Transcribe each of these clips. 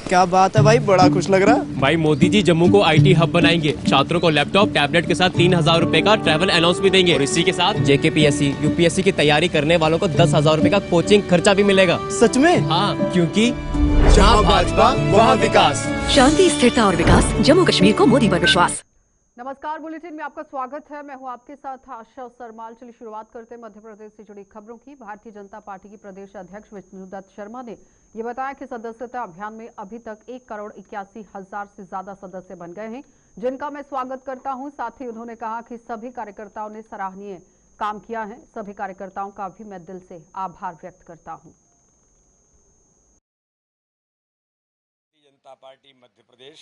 क्या बात है भाई, बड़ा खुश लग रहा। भाई मोदी जी जम्मू को आईटी हब बनाएंगे, छात्रों को लैपटॉप टैबलेट के साथ 3,000 रुपए का ट्रैवल अलाउंस भी देंगे और इसी के साथ जेकेपीएससी यूपीएससी की तैयारी करने वालों को 10,000 रुपए का कोचिंग खर्चा भी मिलेगा। सच में? हाँ, क्योंकि जहाँ भाजपा वहाँ विकास। शांति, स्थिरता और विकास, जम्मू कश्मीर को मोदी पर विश्वास। नमस्कार, बुलेटिन में आपका स्वागत है। मैं हूं आपके साथ आशा सरमाल। चलिए शुरुआत करते हैं मध्य प्रदेश से जुड़ी खबरों की। भारतीय जनता पार्टी की प्रदेश अध्यक्ष विष्णुदत्त शर्मा ने ये बताया कि सदस्यता अभियान में अभी तक 1,81,000 से ज्यादा सदस्य बन गए हैं, जिनका मैं स्वागत करता हूं। साथ ही उन्होंने कहा कि सभी कार्यकर्ताओं ने सराहनीय काम किया है। सभी कार्यकर्ताओं का भी मैं दिल से आभार व्यक्त करता हूँ। जनता पार्टी मध्य प्रदेश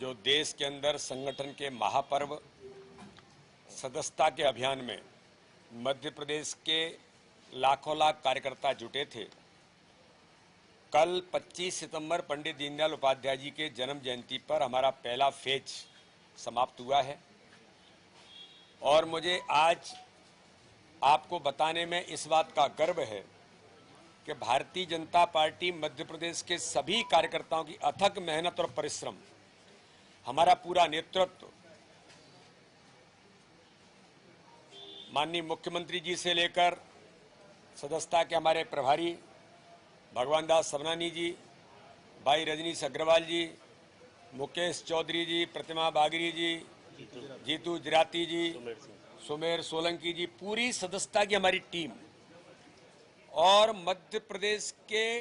जो देश के अंदर संगठन के महापर्व सदस्यता के अभियान में मध्य प्रदेश के लाखों लाख कार्यकर्ता जुटे थे। कल 25 सितंबर पंडित दीनदयाल उपाध्याय जी के जन्म जयंती पर हमारा पहला फेज समाप्त हुआ है और मुझे आज आपको बताने में इस बात का गर्व है कि भारतीय जनता पार्टी मध्य प्रदेश के सभी कार्यकर्ताओं की अथक मेहनत और परिश्रम, हमारा पूरा नेतृत्व माननीय मुख्यमंत्री जी से लेकर सदस्यता के हमारे प्रभारी भगवान दास सबनानी जी, भाई रजनीश अग्रवाल जी, मुकेश चौधरी जी, प्रतिमा बागरी जी, जीतू जराती जी, सुमेर सोलंकी जी, पूरी सदस्यता की हमारी टीम और मध्य प्रदेश के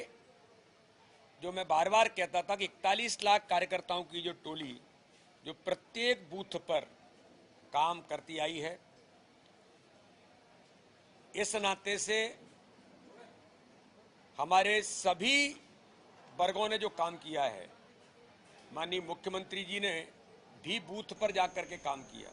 जो मैं बार बार कहता था कि 41 लाख कार्यकर्ताओं की जो टोली जो प्रत्येक बूथ पर काम करती आई है, इस नाते से हमारे सभी वर्गों ने जो काम किया है, माननीय मुख्यमंत्री जी ने भी बूथ पर जाकर के काम किया।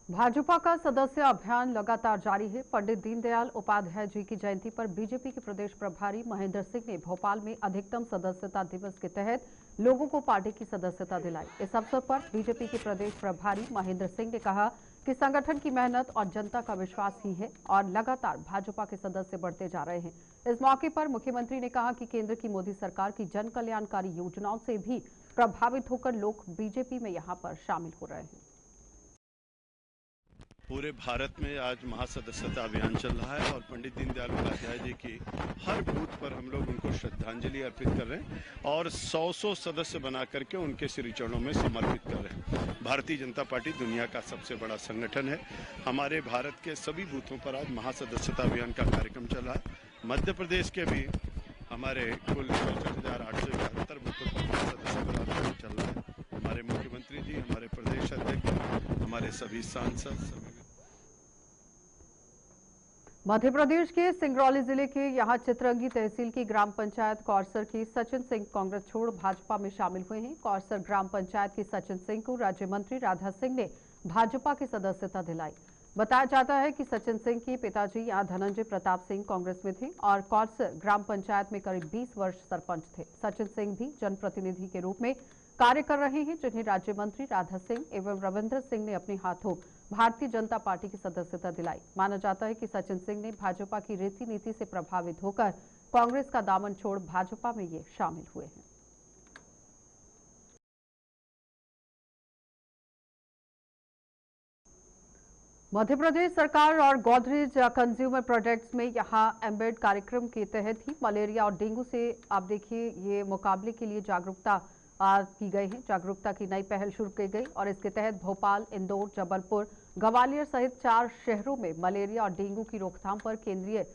भाजपा का सदस्य अभियान लगातार जारी है। पंडित दीनदयाल उपाध्याय जी की जयंती पर बीजेपी के प्रदेश प्रभारी महेंद्र सिंह ने भोपाल में अधिकतम सदस्यता दिवस के तहत लोगों को पार्टी की सदस्यता दिलाई। इस अवसर पर बीजेपी के प्रदेश प्रभारी महेंद्र सिंह ने कहा कि संगठन की मेहनत और जनता का विश्वास ही है और लगातार भाजपा के सदस्य बढ़ते जा रहे हैं। इस मौके पर मुख्यमंत्री ने कहा कि केंद्र की मोदी सरकार की जन कल्याणकारी योजनाओं से भी प्रभावित होकर लोग बीजेपी में यहाँ पर शामिल हो रहे हैं। पूरे भारत में आज महासदस्यता अभियान चल रहा है और पंडित दीनदयाल उपाध्याय जी की हर बूथ पर हम लोग उनको श्रद्धांजलि अर्पित कर रहे हैं और 100 सदस्य बना करके उनके श्री चरणों में समर्पित कर रहे हैं। भारतीय जनता पार्टी दुनिया का सबसे बड़ा संगठन है। हमारे भारत के सभी बूथों पर आज महासदस्यता अभियान का कार्यक्रम चल रहा है। मध्य प्रदेश के भी हमारे कुल 64,871 बूथों पर महासदस्यता अभियान चल रहा है। हमारे मुख्यमंत्री जी, हमारे प्रदेश अध्यक्ष, हमारे सभी सांसद, मध्य प्रदेश के सिंगरौली जिले के यहां चितरंगी तहसील की ग्राम पंचायत कौरसर की सचिन सिंह कांग्रेस छोड़ भाजपा में शामिल हुए हैं। कौरसर ग्राम पंचायत की सचिन सिंह को राज्य मंत्री राधा सिंह ने भाजपा की सदस्यता दिलाई। बताया जाता है कि सचिन सिंह के पिताजी यहां धनंजय प्रताप सिंह कांग्रेस में थे और कौरसर ग्राम पंचायत में करीब 20 वर्ष सरपंच थे। सचिन सिंह भी जनप्रतिनिधि के रूप में कार्य कर रहे हैं, जिन्हें राज्य मंत्री राधा सिंह एवं रविंद्र सिंह ने अपने हाथों भारतीय जनता पार्टी की सदस्यता दिलाई। माना जाता है कि सचिन सिंह ने भाजपा की रीति नीति से प्रभावित होकर कांग्रेस का दामन छोड़ भाजपा में ये शामिल हुए हैं। मध्य प्रदेश सरकार और गोदरेज कंज्यूमर प्रोडक्ट्स में यहां एम्बेड कार्यक्रम के तहत ही मलेरिया और डेंगू से आप देखिए ये मुकाबले के लिए जागरूकता की गई है। जागरूकता की नई पहल शुरू की गई और इसके तहत भोपाल, इंदौर, जबलपुर, ग्वालियर सहित 4 शहरों में मलेरिया और डेंगू की रोकथाम पर केंद्रीय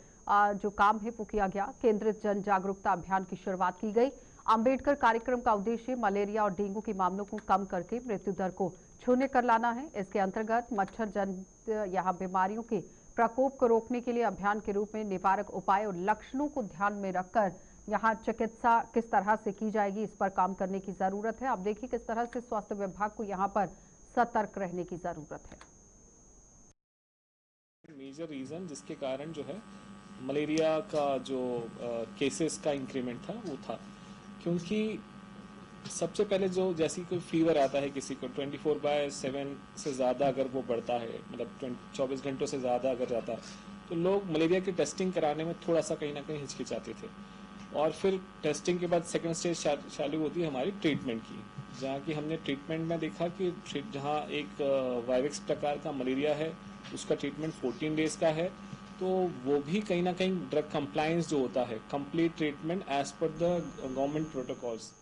जो काम है वो किया गया। केंद्रित जन जागरूकता अभियान की शुरुआत की गई। अंबेडकर कार्यक्रम का उद्देश्य मलेरिया और डेंगू के मामलों को कम करके मृत्यु दर को शून्य कर लाना है। इसके अंतर्गत मच्छर जनित यहाँ बीमारियों के प्रकोप को रोकने के लिए अभियान के रूप में निवारक उपाय और लक्षणों को ध्यान में रखकर यहाँ चिकित्सा किस तरह से की जाएगी, इस पर काम करने की जरूरत है। आप देखिए किस तरह से स्वास्थ्य विभाग को यहाँ पर सतर्क रहने की जरूरत है। मेजर रीजन जिसके कारण जो है मलेरिया का जो केसेस का इंक्रीमेंट था वो था, क्योंकि सबसे पहले जो जैसी कोई फीवर आता है किसी को 24/7 से ज़्यादा अगर वो बढ़ता है, मतलब 24 घंटों से ज़्यादा अगर जाता है, तो लोग मलेरिया की टेस्टिंग कराने में थोड़ा सा कहीं ना कहीं हिचकिचाते थे। और फिर टेस्टिंग के बाद सेकंड स्टेज चालू होती है हमारी ट्रीटमेंट की, जहाँ की हमने ट्रीटमेंट में देखा कि जहाँ एक वायरस प्रकार का मलेरिया है उसका ट्रीटमेंट 14 डेज का है, तो वो भी कहीं ना कहीं ड्रग कंप्लायंस जो होता है, complete treatment as per the government protocols.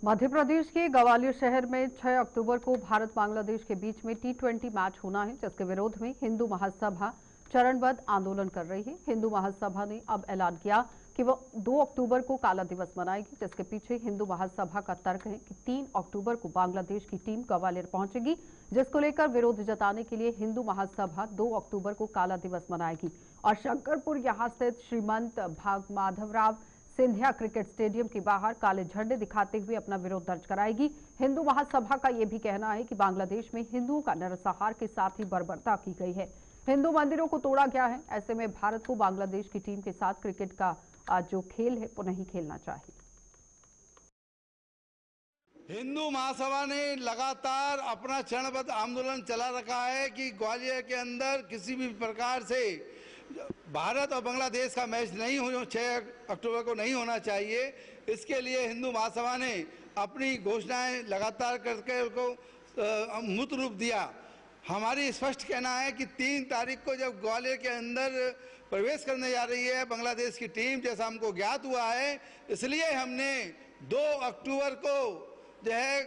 Madhya Pradesh के ग्वालियर शहर में 6 अक्टूबर को भारत बांग्लादेश के बीच में T20 मैच होना है, जिसके विरोध में हिंदू महासभा चरणबद्ध आंदोलन कर रही है। हिंदू महासभा ने अब ऐलान किया कि वो 2 अक्टूबर को काला दिवस मनाएगी, जिसके पीछे हिंदू महासभा का तर्क है कि 3 अक्टूबर को बांग्लादेश की टीम ग्वालियर पहुंचेगी, जिसको लेकर विरोध जताने के लिए हिंदू महासभा 2 अक्टूबर को काला दिवस मनाएगी और शंकरपुर यहां स्थित श्रीमंत भाग माधवराव सिंधिया क्रिकेट स्टेडियम के बाहर काले झंडे दिखाते हुए अपना विरोध दर्ज कराएगी। हिंदू महासभा का यह भी कहना है कि बांग्लादेश में हिंदुओं का नरसंहार के साथ ही बर्बरता की गई है, हिंदू मंदिरों को तोड़ा गया है। ऐसे में भारत को बांग्लादेश की टीम के साथ क्रिकेट का जो खेल है वो नहीं खेलना चाहिए। हिंदू महासभा ने लगातार अपना चरणबद्ध आंदोलन चला रखा है कि ग्वालियर के अंदर किसी भी प्रकार से भारत और बांग्लादेश का मैच नहीं हो, 6 अक्टूबर को नहीं होना चाहिए। इसके लिए हिंदू महासभा ने अपनी घोषणाएं लगातार करके उनको मूर्त रूप दिया। हमारी स्पष्ट कहना है कि 3 तारीख को जब ग्वालियर के अंदर प्रवेश करने जा रही है बांग्लादेश की टीम, जैसा हमको ज्ञात हुआ है, इसलिए हमने 2 अक्टूबर को जो है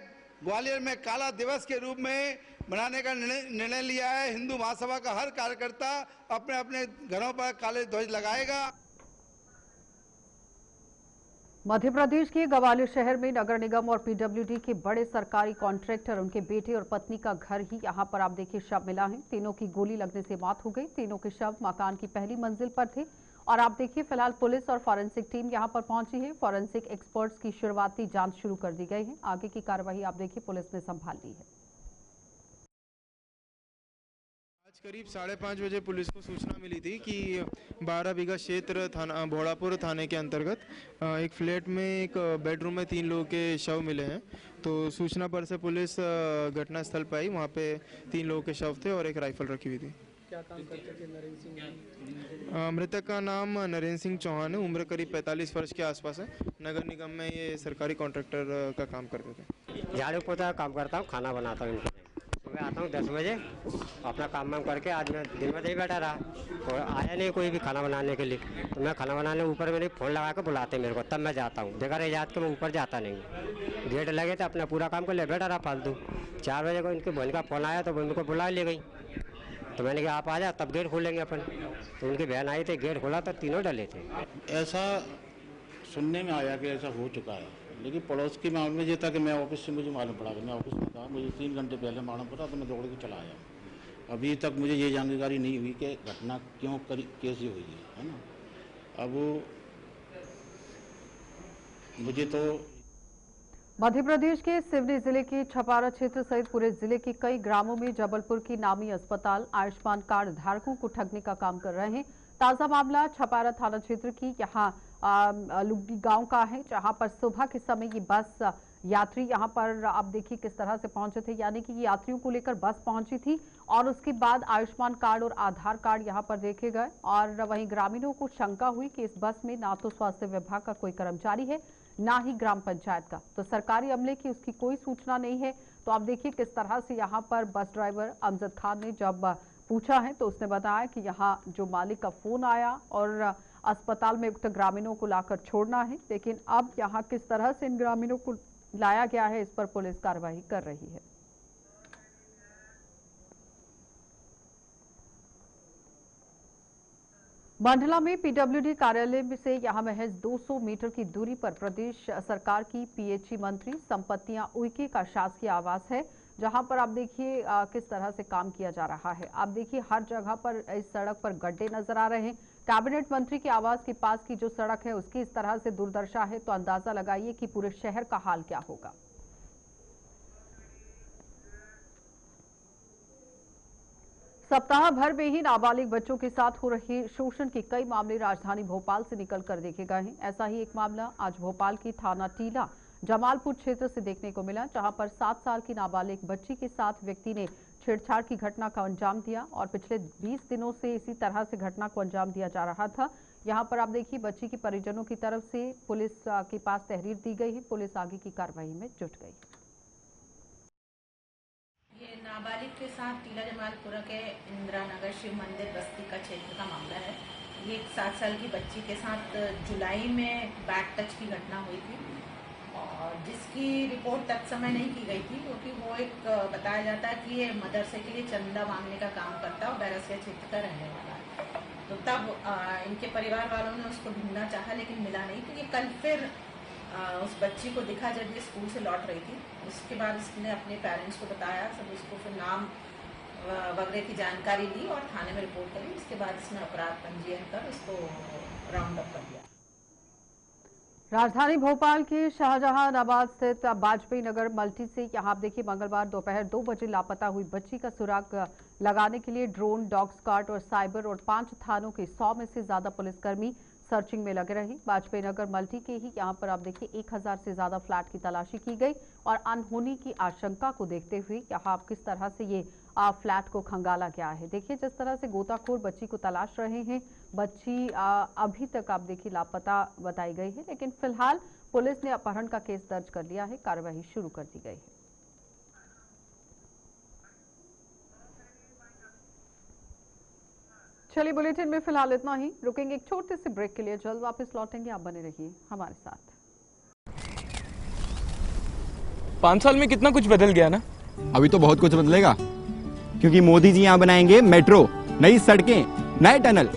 ग्वालियर में काला दिवस के रूप में मनाने का निर्णय लिया है। हिंदू महासभा का हर कार्यकर्ता अपने अपने घरों पर काले ध्वज लगाएगा। मध्य प्रदेश के ग्वालियर शहर में नगर निगम और पीडब्ल्यूडी के बड़े सरकारी कॉन्ट्रैक्टर, उनके बेटे और पत्नी का घर ही यहां पर आप देखिए शव मिला है। तीनों की गोली लगने से मौत हो गई। तीनों के शव मकान की पहली मंजिल पर थे और आप देखिए फिलहाल पुलिस और फॉरेंसिक टीम यहां पर पहुंची है। फॉरेंसिक एक्सपर्ट्स की शुरुआती जांच शुरू कर दी गई है। आगे की कार्रवाई आप देखिए पुलिस ने संभाल ली है। करीब 5:30 बजे पुलिस को सूचना मिली थी कि 12 बीघा क्षेत्र थाना भोड़ापुर थाने के अंतर्गत एक फ्लैट में एक बेडरूम में 3 लोगों के शव मिले हैं। तो सूचना पर से पुलिस घटनास्थल पर आई। वहाँ पे 3 लोगों के शव थे और एक राइफल रखी हुई थी। क्या काम करते थे नरेंद्र सिंह? मृतक का नाम नरेंद्र सिंह चौहान है। उम्र करीब 45 वर्ष के आसपास है। नगर निगम में ये सरकारी कॉन्ट्रैक्टर का काम करते थे। झाड़ू पोछा काम करता हूँ, खाना बनाता हूँ। सुबह आता हूँ 10 बजे, अपना काम वाम करके आज मैं दिन में ही बैठा रहा और आया नहीं कोई भी खाना बनाने के लिए। तो मैं खाना बनाने ऊपर मैंने फ़ोन लगा के बुलाते मेरे को, तब मैं जाता हूँ। देखा रही जात के मैं ऊपर जाता नहीं, गेट लगे थे, अपना पूरा काम कर ले बैठा रहा फालतू। 4 बजे को इनकी बहन का फ़ोन आया तो उनको बुला ले गई। तो मैंने कहा आप आ जा, तब गेट खोलेंगे अपन। तो उनकी बहन आई थी, गेट खोला तो तीनों डले थे। ऐसा सुनने में आया कि ऐसा हो चुका है, लेकिन पड़ोस के मामले में ये था कि मैं ऑफिस से मुझे मालूम पड़ा। मैं ऑफिस में था, मुझे 3 घंटे पहले मालूम पड़ा तो मैं दौड़ के चला आया। अभी तक मुझे ये जानकारी नहीं हुई कि घटना क्यों कैसी हुई है ना। अब मुझे तो मध्य प्रदेश के सिवनी जिले के छपारा क्षेत्र सहित पूरे जिले के कई ग्रामों में जबलपुर की नामी अस्पताल आयुष्मान कार्ड धारकों को ठगने का काम कर रहे हैं। ताजा मामला छपारा थाना क्षेत्र की यहाँ लुगडी गांव का है, जहां पर सुबह के समय ये बस यात्री यहां पर आप देखिए किस तरह से पहुंचे थे। यानी कि ये यात्रियों को लेकर बस पहुंची थी और उसके बाद आयुष्मान कार्ड और आधार कार्ड यहां पर देखे गए। और वहीं ग्रामीणों को शंका हुई कि इस बस में ना तो स्वास्थ्य विभाग का कोई कर्मचारी है, ना ही ग्राम पंचायत का, तो सरकारी अमले की उसकी कोई सूचना नहीं है। तो आप देखिए किस तरह से यहाँ पर बस ड्राइवर अमजद खान ने जब पूछा है तो उसने बताया कि यहाँ जो मालिक का फोन आया और अस्पताल में उक्त ग्रामीणों को लाकर छोड़ना है। लेकिन अब यहाँ किस तरह से इन ग्रामीणों को लाया गया है, इस पर पुलिस कार्रवाई कर रही है। मंडला में पीडब्ल्यूडी कार्यालय से यहां महज 200 मीटर की दूरी पर प्रदेश सरकार की पीएचई मंत्री संपत्तियां उइके का शासकीय आवास है, जहां पर आप देखिए किस तरह से काम किया जा रहा है। आप देखिए हर जगह पर इस सड़क पर गड्ढे नजर आ रहे हैं। कैबिनेट मंत्री के आवास के पास की जो सड़क है उसकी इस तरह से दुर्दशा है, तो अंदाजा लगाइए कि पूरे शहर का हाल क्या होगा। सप्ताह भर में ही नाबालिग बच्चों के साथ हो रहे शोषण के कई मामले राजधानी भोपाल से निकलकर देखे गए हैं। ऐसा ही एक मामला आज भोपाल की थाना टीला जमालपुर क्षेत्र से देखने को मिला, जहां पर 7 साल की नाबालिग बच्ची के साथ व्यक्ति ने छेड़छाड़ की घटना का अंजाम दिया और पिछले 20 दिनों से इसी तरह से घटना को अंजाम दिया जा रहा था। यहाँ पर आप देखिए बच्ची के परिजनों की तरफ से पुलिस के पास तहरीर दी गई है। पुलिस आगे की कार्रवाई में जुट गई। ये नाबालिग के साथ टीला जमालपुरा के इंदिरा नगर शिव मंदिर बस्ती का क्षेत्र का मामला है। ये एक 7 साल की बच्ची के साथ जुलाई में बैड टच की घटना हुई थी और जिसकी रिपोर्ट तक समय नहीं की गई थी क्योंकि वो एक बताया जाता है कि ये मदरसे के लिए चंदा मांगने का काम करता है और बैरसिया क्षेत्र का रहने वाला है। तो तब इनके परिवार वालों ने उसको ढूंढना चाहा लेकिन मिला नहीं। तो ये कल फिर उस बच्ची को दिखा जब ये स्कूल से लौट रही थी। उसके बाद इसने अपने पेरेंट्स को बताया, सब उसको फिर नाम वगैरह की जानकारी ली और थाने में रिपोर्ट करी। उसके बाद इसने अपराध पंजीयन कर उसको राउंड अप कर दिया। राजधानी भोपाल के शाहजहानाबाद स्थित वाजपेयी नगर मल्टी से यहाँ आप देखिए मंगलवार दोपहर 2 बजे लापता हुई बच्ची का सुराग लगाने के लिए ड्रोन, डॉग स्क्वाड और साइबर और 5 थानों के 100 में से ज्यादा पुलिसकर्मी सर्चिंग में लगे रहे। वाजपेयी नगर मल्टी के ही यहाँ पर आप देखिए 1000 से ज्यादा फ्लैट की तलाशी की गई और अनहोनी की आशंका को देखते हुए यहाँ आप किस तरह से ये फ्लैट को खंगाला गया है। देखिए जिस तरह से गोताखोर बच्ची को तलाश रहे हैं। बच्ची अभी तक आप देखिए लापता बताई गई है, लेकिन फिलहाल पुलिस ने अपहरण का केस दर्ज कर लिया है। कार्रवाई शुरू कर दी गई है। चलिए बुलेटिन में फिलहाल इतना ही। रुकेंगे एक छोटे से ब्रेक के लिए, जल्द वापस लौटेंगे। आप बने रहिए हमारे साथ। 5 साल में कितना कुछ बदल गया ना। अभी तो बहुत कुछ बदलेगा क्योंकि मोदी जी यहाँ बनाएंगे मेट्रो, नई सड़कें, नए टनल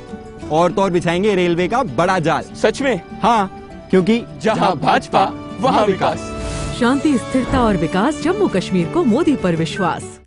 और तो और बिछाएंगे रेलवे का बड़ा जाल। सच में? हाँ, क्योंकि जहाँ भाजपा वहाँ विकास। शांति, स्थिरता और विकास, जम्मू कश्मीर को मोदी पर विश्वास।